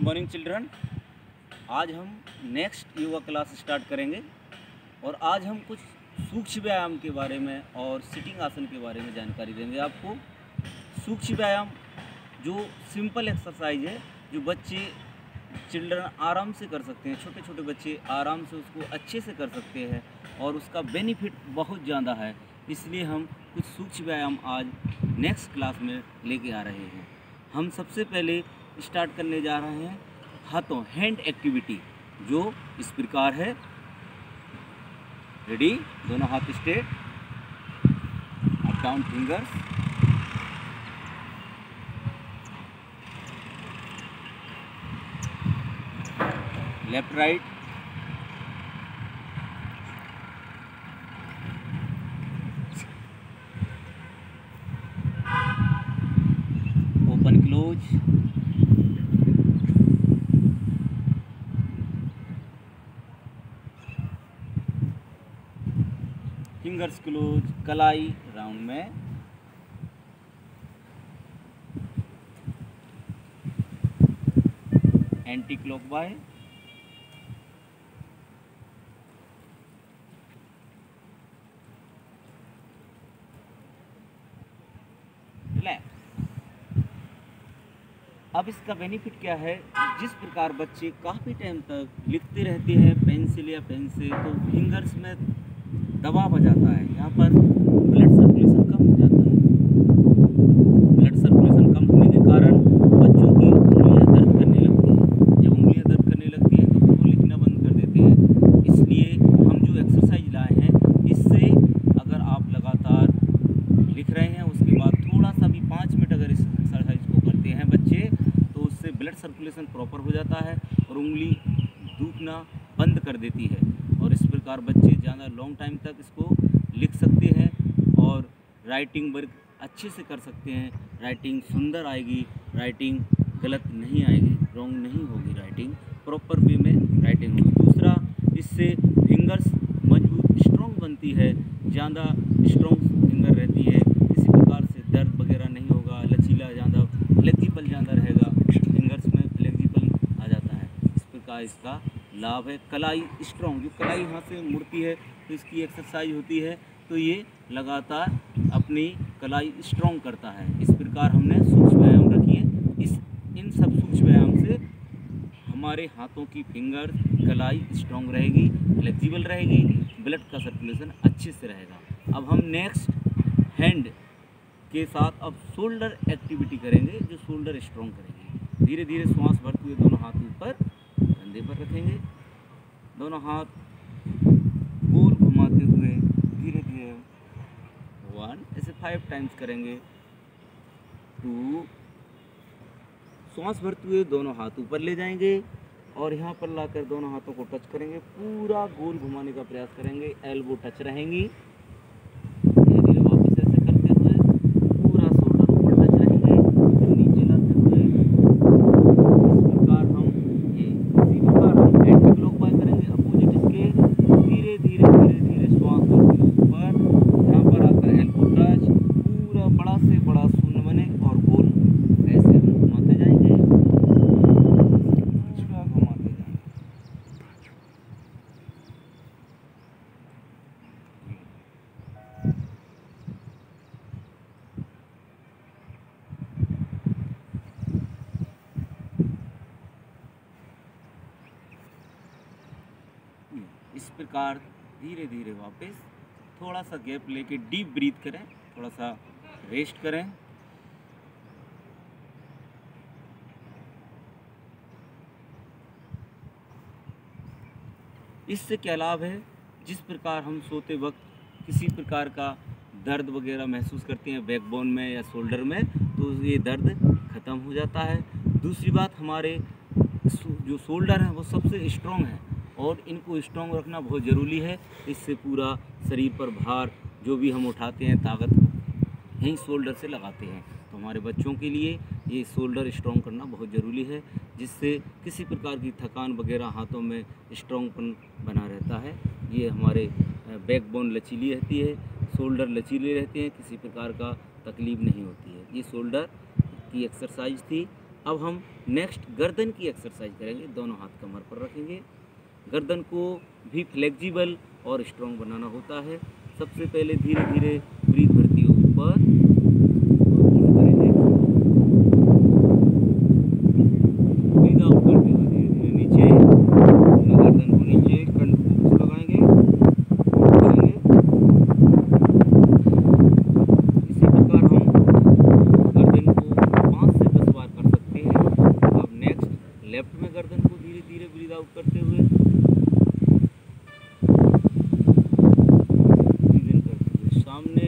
Morning children. आज हम next yoga class start करेंगे और आज हम कुछ सूक्ष्म व्यायाम के बारे में और सिटिंग आसन के बारे में जानकारी देंगे आपको। सूक्ष्म व्यायाम जो सिंपल एक्सरसाइज है, जो बच्चे चिल्ड्रन आराम से कर सकते हैं, छोटे छोटे बच्चे आराम से उसको अच्छे से कर सकते हैं और उसका बेनिफिट बहुत ज़्यादा है। इसलिए हम कुछ सूक्ष्म व्यायाम आज नेक्स्ट क्लास में लेके आ रहे हैं। हम सबसे पहले स्टार्ट करने जा रहे हैं हाथों हैंड एक्टिविटी, जो इस प्रकार है। रेडी, दोनों हाथ straight, up down fingers, left right, open close, fingers close, कलाई राउंड में, एंटी क्लॉकवाइज, रिलैक्स। अब इसका बेनिफिट क्या है? जिस प्रकार बच्चे काफ़ी टाइम तक लिखते रहते हैं पेंसिल या पेन से, तो फिंगर्स में दबाव आ जाता है, यहाँ पर ब्लड सर्कुलेशन कम हो जाता है। ब्लड सर्कुलेशन कम होने के कारण बच्चों की उंगलियां दर्द करने लगती हैं। जब उंगलियां दर्द करने लगती हैं तो वो लिखना बंद कर देते हैं। इसलिए हम जो एक्सरसाइज लाए हैं, इससे अगर आप लगातार लिख रहे हैं, उसके बाद थोड़ा सा भी 5 मिनट अगर इस एक्सरसाइज को करते हैं बच्चे, तो उससे ब्लड सर्कुलेशन प्रॉपर हो जाता है और उंगली दुखना बंद कर देती है। और इस प्रकार बच्चे ज़्यादा लॉन्ग टाइम तक इसको लिख सकते हैं और राइटिंग वर्क अच्छे से कर सकते हैं। राइटिंग सुंदर आएगी, राइटिंग गलत नहीं आएगी, रॉन्ग नहीं होगी, राइटिंग प्रॉपर वे में राइटिंग होगी। दूसरा, इससे फिंगर्स मजबूत स्ट्रॉन्ग बनती है, ज़्यादा स्ट्रॉन्ग फिंगर रहती है, किसी प्रकार से दर्द वगैरह नहीं होगा, लचीला ज़्यादा फ्लेक्सिबल ज़्यादा रहेगा, फिंगर्स में फ्लेक्सिबल आ जाता है। इस प्रकार इसका लाभ है। कलाई स्ट्रॉन्ग, जो कलाई यहाँ से मुड़ती है तो इसकी एक्सरसाइज होती है, तो ये लगातार अपनी कलाई स्ट्रॉन्ग करता है। इस प्रकार हमने सूक्ष्म व्यायाम रखी है। इन सब सूक्ष्म व्यायाम से हमारे हाथों की फिंगर, कलाई स्ट्रॉन्ग रहेगी, फ्लेक्सिबल रहेगी, ब्लड का सर्कुलेशन अच्छे से रहेगा। अब हम नेक्स्ट हैंड के साथ अब शोल्डर एक्टिविटी करेंगे, जो शोल्डर स्ट्रॉन्ग करेंगे। धीरे धीरे श्वास भरते हुए दोनों हाथ ऊपर कंधे पर रखेंगे, दोनों हाथ गोल घुमाते हुए धीरे धीरे 1 ऐसे 5 टाइम्स करेंगे। 2, श्वास भरते हुए दोनों हाथ ऊपर ले जाएंगे और यहाँ पर लाकर दोनों हाथों को टच करेंगे, पूरा गोल घुमाने का प्रयास करेंगे, एल्बो टच रहेंगी। धीरे धीरे वापस ऐसे करते हुए पूरा शोल्डर ऊपर टच रहेंगे, फिर नीचे लाते हुए इस प्रकार हम एंटी क्लॉकवाइज करेंगे, अपोजिट इसके। धीरे धीरे धीरे धीरे श्वास भरते हुए ऊपर, यहाँ पर आकर एल्बो टच, पूरा बड़ा से बड़ा शून्य बने और गोल ऐसे हम घुमाते जाएंगे, पूरा घुमाते जाएंगे। इस प्रकार धीरे धीरे वापस थोड़ा सा गैप लेके डीप ब्रीथ करें, थोड़ा सा रेस्ट करें। इससे क्या लाभ है? जिस प्रकार हम सोते वक्त किसी प्रकार का दर्द वगैरह महसूस करते हैं बैकबोन में या शोल्डर में, तो ये दर्द ख़त्म हो जाता है। दूसरी बात, हमारे जो शोल्डर हैं वो सबसे स्ट्रॉन्ग है और इनको स्ट्रॉन्ग रखना बहुत ज़रूरी है। इससे पूरा शरीर पर भार जो भी हम उठाते हैं, ताकत यहीं शोल्डर से लगाते हैं। तो हमारे बच्चों के लिए ये शोल्डर स्ट्रॉन्ग करना बहुत ज़रूरी है, जिससे किसी प्रकार की थकान वगैरह हाथों में स्ट्रॉन्गपन बना रहता है। ये हमारे बैकबोन लचीली रहती है, शोल्डर लचीले रहते हैं, किसी प्रकार का तकलीफ़ नहीं होती है। ये शोल्डर की एक्सरसाइज थी। अब हम नेक्स्ट गर्दन की एक्सरसाइज करेंगे। दोनों हाथ कमर पर रखेंगे। गर्दन को भी फ्लेक्सिबल और स्ट्रॉन्ग बनाना होता है। सबसे पहले धीरे धीरे ब्रीथ भरती हुई ऊपर करेंगे, ब्रीथ आउट करते हुए धीरे धीरे नीचे, गर्दन को नीचे कंट्रोल लगाएंगे करेंगे। इसी प्रकार हम गर्दन को 5 से 10 बार कर सकते हैं। अब नेक्स्ट लेफ्ट में गर्दन को धीरे धीरे ब्रीथ आउट करते हुए सामने,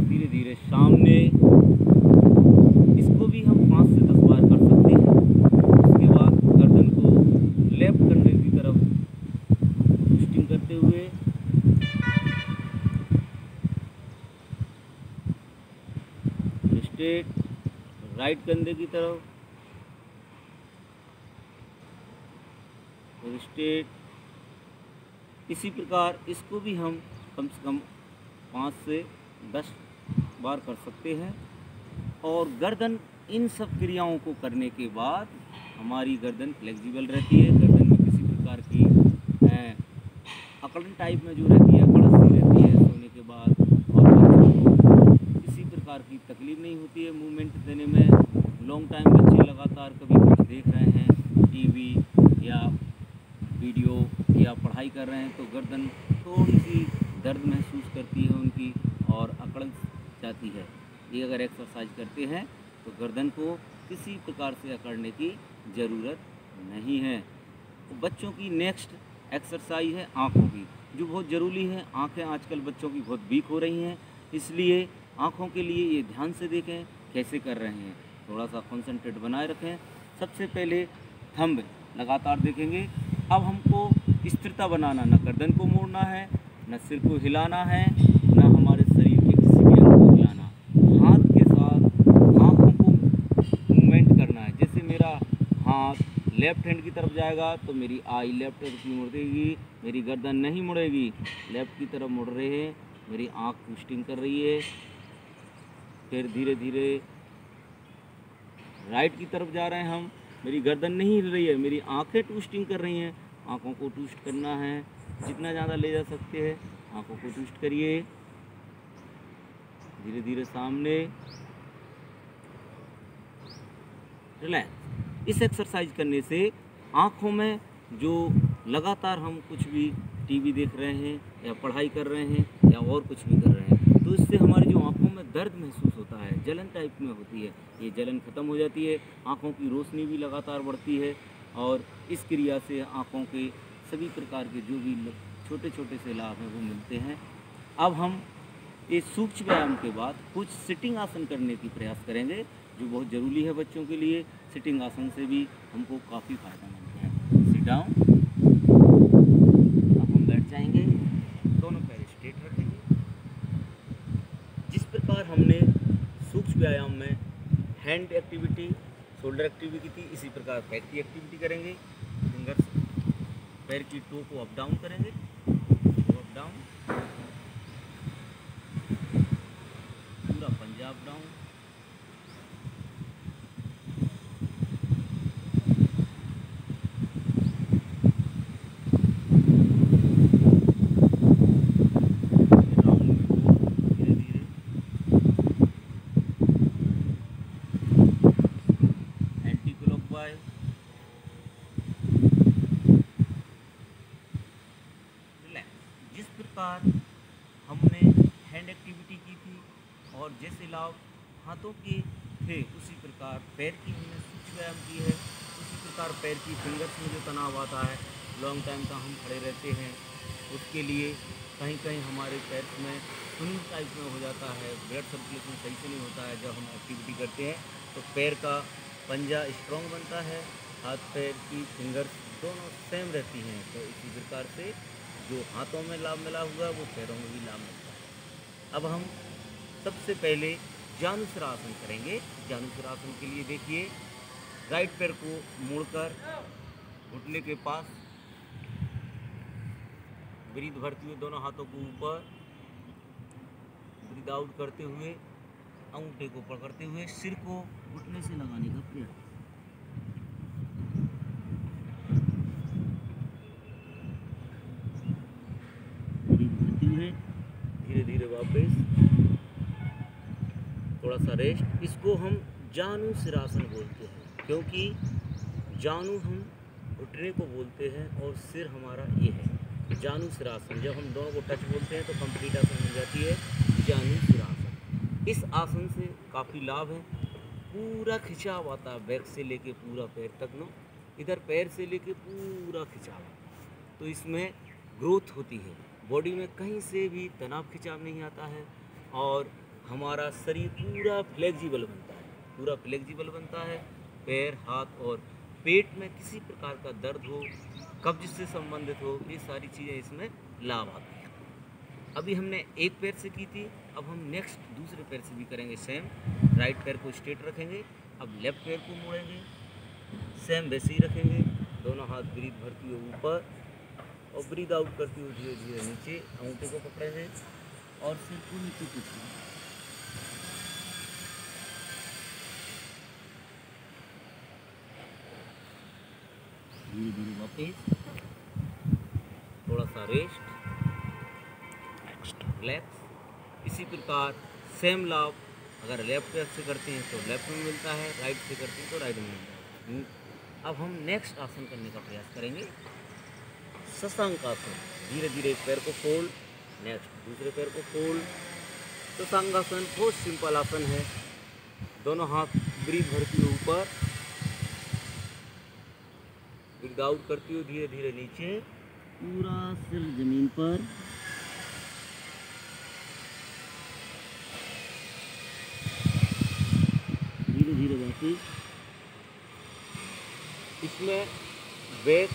धीरे धीरे सामने। इसको भी हम 5 से 10 बार कर सकते हैं। उसके बाद गर्दन को लेफ्ट कंधे की तरफ ट्विस्टिंग करते हुए स्ट्रेट, राइट कंधे की तरफ स्ट्रेट। इसी प्रकार इसको भी हम कम से कम 5 से 10 बार कर सकते हैं। और गर्दन इन सब क्रियाओं को करने के बाद हमारी गर्दन फ्लेक्सिबल रहती है। गर्दन में किसी प्रकार की अकड़न टाइप में जो रहती है, अकड़ सी रहती है सोने के बाद, और किसी प्रकार की तकलीफ नहीं होती है मूवमेंट देने में। लॉन्ग टाइम बच्चे लगातार कभी कुछ देख रहे हैं, टीवी या वीडियो या पढ़ाई कर रहे हैं, तो गर्दन थोड़ी सी दर्द महसूस करती है उनकी और अकड़ जाती है। ये अगर एक्सरसाइज करते हैं तो गर्दन को किसी प्रकार से अकड़ने की ज़रूरत नहीं है। तो बच्चों की नेक्स्ट एक्सरसाइज है आँखों की, जो बहुत ज़रूरी है। आँखें आजकल बच्चों की बहुत वीक हो रही हैं, इसलिए आँखों के लिए ये ध्यान से देखें कैसे कर रहे हैं, थोड़ा सा कॉन्सेंट्रेट बनाए रखें। सबसे पहले थंब लगातार देखेंगे। अब हमको स्थिरता बनाना, न गर्दन को मोड़ना है, न सिर को हिलाना है, न हमारे शरीर के किसी भी अंग को हिलाना। हाथ के साथ आँखों को मूवमेंट करना है। जैसे मेरा हाथ लेफ्ट हैंड की तरफ जाएगा तो मेरी आई लेफ्ट तरफ की मुड़ेगी, मेरी गर्दन नहीं मुड़ेगी। लेफ्ट की तरफ मुड़ रहे हैं, मेरी आँख ट्विस्टिंग कर रही है। फिर धीरे धीरे राइट की तरफ जा रहे हैं हम, मेरी गर्दन नहीं हिल रही है, मेरी आंखें ट्विस्टिंग कर रही हैं। आंखों को ट्विस्ट करना है, जितना ज़्यादा ले जा सकते हैं आंखों को ट्विस्ट करिए। धीरे धीरे सामने, रिलैक्स। इस एक्सरसाइज करने से आंखों में जो लगातार हम कुछ भी टीवी देख रहे हैं या पढ़ाई कर रहे हैं या और कुछ भी कर रहे हैं, तो इससे हमारी जो आंखों में दर्द महसूस होता है, जलन टाइप में होती है, ये जलन ख़त्म हो जाती है। आंखों की रोशनी भी लगातार बढ़ती है और इस क्रिया से आंखों के सभी प्रकार के जो भी छोटे छोटे से लाभ हैं वो मिलते हैं। अब हम इस सूक्ष्म व्यायाम के बाद कुछ सिटिंग आसन करने की प्रयास करेंगे, जो बहुत ज़रूरी है बच्चों के लिए। सिटिंग आसन से भी हमको काफ़ी फ़ायदा मिलता है। Sit down. अब हम बैठ जाएंगे, दोनों पैर स्ट्रेट रखेंगे। जिस प्रकार हमने सूक्ष्म व्यायाम में हैंड एक्टिविटी, शोल्डर एक्टिविटी की, इसी प्रकार पैर की एक्टिविटी करेंगे। फिंगर्स पैर की टो को अप डाउन करेंगे, अप डाउन, पूरा पंजा अप डाउन। जिस प्रकार हमने हैंड एक्टिविटी की थी और जैसे लाभ हाथों के थे, उसी प्रकार पैर की हमने सूक्ष्म व्यायाम की है। उसी प्रकार पैर की फिंगर्स में जो तनाव आता है, लॉन्ग टाइम का हम खड़े रहते हैं, उसके लिए कहीं कहीं हमारे पैर में स्विंग टाइप में हो जाता है, ब्लड सर्कुलेशन सही से नहीं होता है। जब हम एक्टिविटी करते हैं तो पैर का पंजा स्ट्रॉन्ग बनता है, हाथ पैर की फिंगर्स दोनों सेम रहती हैं। तो इसी प्रकार से जो हाथों में लाभ मिला हुआ है वो पैरों में भी लाभ मिलता है। अब हम सबसे पहले जानुसिरासन करेंगे। जानुसिरासन के लिए देखिए, राइट पैर को मोड़कर घुटने के पास ब्रीथ भरते हुए दोनों हाथों को ऊपर, ब्रीथ आउट करते हुए अंगूठे को पकड़ते हुए सिर को घुटने से लगाने का प्रयास। ब्रीथ करते हुए धीरे धीरे वापस, थोड़ा सा रेस्ट। इसको हम जानु सिरासन बोलते हैं, क्योंकि जानु हम घुटने को बोलते हैं और सिर हमारा ये है जानु सिरासन। जब हम दोनों को टच बोलते हैं तो कंप्लीट आसन हो जाती है जानु सिरासन। इस आसन से काफ़ी लाभ है। पूरा खिंचाव आता है, बैक से लेके पूरा पैर तक नो, इधर पैर से लेके पूरा खिंचाव, तो इसमें ग्रोथ होती है। बॉडी में कहीं से भी तनाव खिंचाव नहीं आता है और हमारा शरीर पूरा फ्लेक्सिबल बनता है, पूरा फ्लेक्सिबल बनता है। पैर, हाथ और पेट में किसी प्रकार का दर्द हो, कब्ज से संबंधित हो, ये सारी चीज़ें इसमें लाभ आती हैं। अभी हमने एक पैर से की थी, अब हम नेक्स्ट दूसरे पैर से भी करेंगे सेम। राइट पैर को स्ट्रेट रखेंगे, अब लेफ्ट पैर को मोड़ेंगे, सेम वैसे ही रखेंगे। दोनों हाथ ब्रीथ भरती हुई ऊपर और ब्रीथ आउट करती हुई धीरे धीरे नीचे। अंगूठे को पकड़ेंगे और सिर को नीचे खींचेंगे। धीरे धीरे वापस, थोड़ा सा रेस्ट, रिलैक्स। इसी प्रकार सेम लाभ अगर लेफ्ट पैर से करते हैं तो लेफ्ट में मिलता है, राइट से करते हैं तो राइट में मिलता है। अब हम नेक्स्ट आसन करने का प्रयास करेंगे, शशांक आसन। धीरे धीरे एक पैर को फोल्ड, नेक्स्ट दूसरे पैर को फोल्ड। शशांक आसन बहुत सिंपल आसन है। दोनों हाथ ब्रीथ भरती हुई ऊपर, ब्रीथ आउट करती हुई धीरे धीरे नीचे, पूरा सिर जमीन पर। धीरे धीरे वापस। इसमें वेट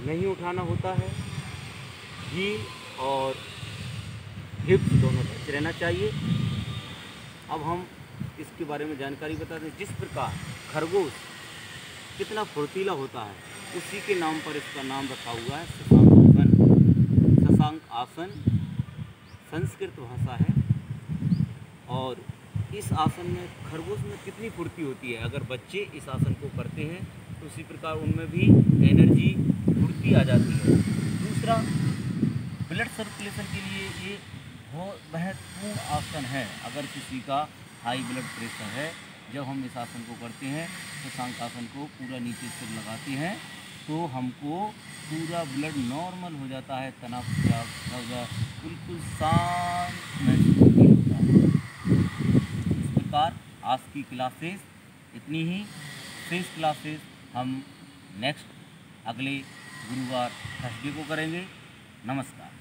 नहीं उठाना होता है, हील और हिप्स दोनों टच रहना चाहिए। अब हम इसके बारे में जानकारी बता दें। जिस प्रकार खरगोश कितना फुर्तीला होता है, उसी के नाम पर इसका नाम रखा हुआ है शशांक आसन। शशांक आसन संस्कृत भाषा है और इस आसन में खरगोश में कितनी फुर्ती होती है। अगर बच्चे इस आसन को करते हैं तो उसी प्रकार उनमें भी एनर्जी, फुर्ती आ जाती है। दूसरा, ब्लड सर्कुलेशन के लिए ये बहुत महत्वपूर्ण आसन है। अगर किसी का हाई ब्लड प्रेशर है, जब हम इस आसन को करते हैं तो शशांक आसन को पूरा नीचे सिर लगाते हैं तो हमको पूरा ब्लड नॉर्मल हो जाता है, तनाव बिल्कुल शांत महसूस होता है। इस प्रकार आज की क्लासेस इतनी ही। शेष क्लासेस हम नेक्स्ट अगले गुरुवार थर्सडे को करेंगे। नमस्कार।